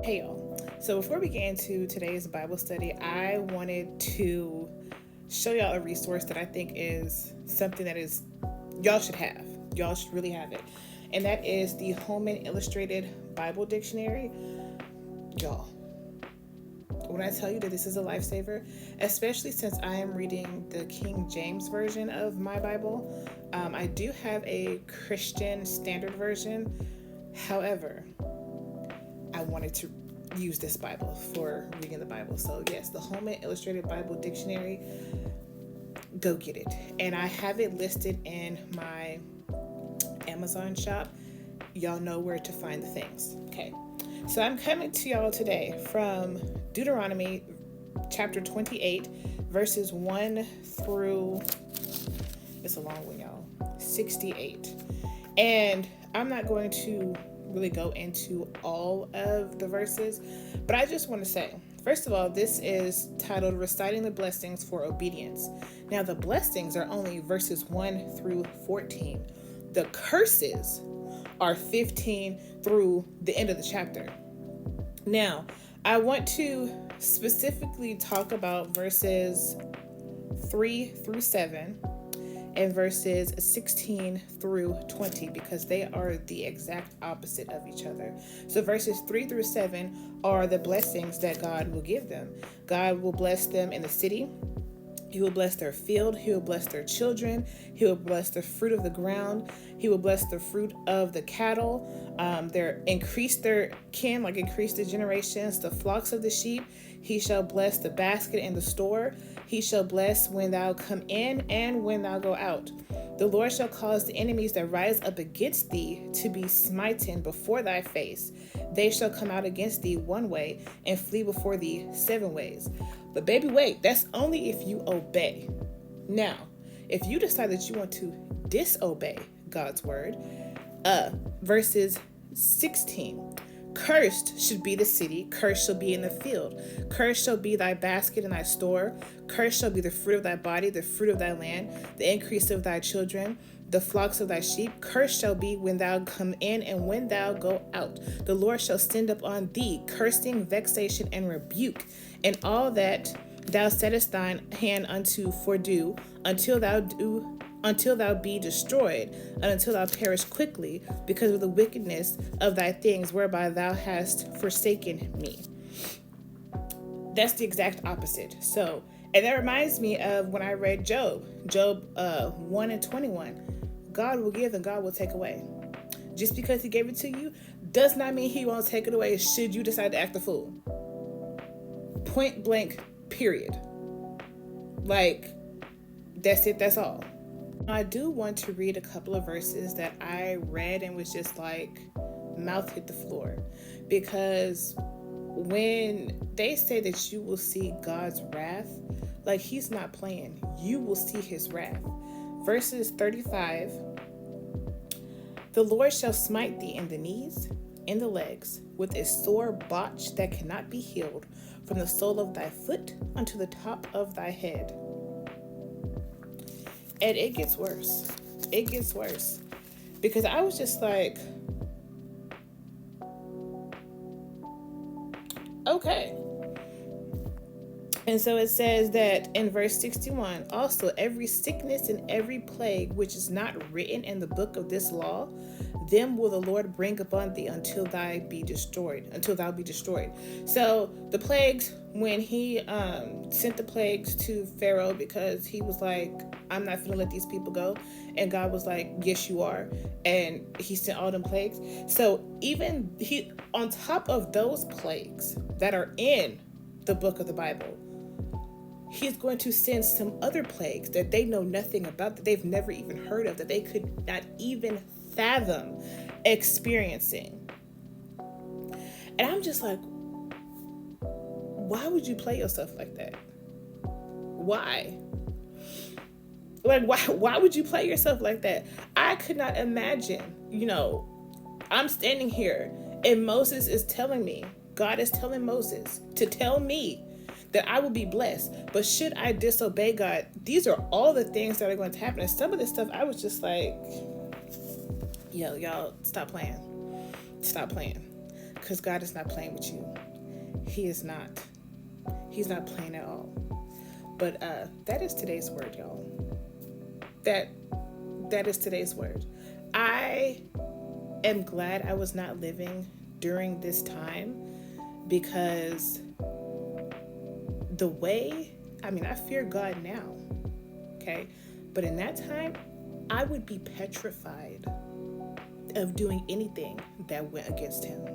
Hey y'all. So before we get into today's Bible study, I wanted to show y'all a resource that I think is something that is y'all should have. Y'all should really have it. And that is the Holman Illustrated Bible Dictionary. Y'all, when I tell you that this is a lifesaver, especially since I am reading the King James version of my Bible, I do have a Christian Standard Version. However, I wanted to use this Bible for reading the Bible. So yes, the Holman Illustrated Bible Dictionary, go get it. And I have it listed in my Amazon shop. Y'all know where to find the things. Okay. So I'm coming to y'all today from Deuteronomy chapter 28, verses 1 through, it's a long one, y'all, 68. And I'm not going to really go into all of the verses, but I just want to say, first of all, this is titled Reciting the Blessings for Obedience. Now, the blessings are only verses 1 through 14. The curses are 15 through the end of the chapter. Now, I want to specifically talk about verses 3 through 7 and verses 16 through 20 because they are the exact opposite of each other. So verses 3 through 7 are the blessings that God will give them. God will bless them in the city. He will bless their field. He will bless their children. He will bless the fruit of the ground. He will bless the fruit of the cattle. Increase their kin, like increase the generations, the flocks of the sheep. He shall bless the basket and the store. He shall bless when thou come in and when thou go out. The Lord shall cause the enemies that rise up against thee to be smitten before thy face. They shall come out against thee one way and flee before thee 7 ways. But baby, wait, that's only if you obey. Now, if you decide that you want to disobey God's word, verses 16. Cursed should be the city, cursed shall be in the field. Cursed shall be thy basket and thy store. Cursed shall be the fruit of thy body, the fruit of thy land, the increase of thy children, the flocks of thy sheep. Cursed shall be when thou come in and when thou go out. The Lord shall send upon thee cursing, vexation, and rebuke, and all that thou settest thine hand unto for do, until thou be destroyed, and until thou perish quickly, because of the wickedness of thy things whereby thou hast forsaken me. That's the exact opposite. So, and that reminds me of when I read Job 1 and 21. God will give and God will take away. Just because he gave it to you does not mean he won't take it away should you decide to act a fool. Point blank, period. Like, that's it, that's all. I do want to read a couple of verses that I read and was just like, mouth hit the floor. Because when they say that you will see God's wrath, like he's not playing. You will see his wrath. Verses 35, the Lord shall smite thee in the knees, in the legs, with a sore botch that cannot be healed, from the sole of thy foot unto the top of thy head. And it gets worse. It gets worse. Because I was just like, okay. And so it says that in verse 61, also every sickness and every plague which is not written in the book of this law, them will the Lord bring upon thee until thou be destroyed. So the plagues, when he sent the plagues to Pharaoh because he was like, I'm not going to let these people go. And God was like, yes, you are. And he sent all them plagues. So even he, on top of those plagues that are in the book of the Bible, he's going to send some other plagues that they know nothing about, that they've never even heard of, that they could not even fathom experiencing. And I'm just like, why would you play yourself like that? Why? Like, why would you play yourself like that? I could not imagine, I'm standing here and Moses is telling me, God is telling Moses to tell me that I will be blessed. But should I disobey God, these are all the things that are going to happen. And some of this stuff, I was just like, yo, y'all, stop playing. because God is not playing with you. He is not. He's not playing at all. But that is today's word, y'all. That is today's word. I am glad I was not living during this time, because the way, I fear God now, okay? But in that time, I would be petrified of doing anything that went against him.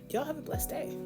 Y'all have a blessed day.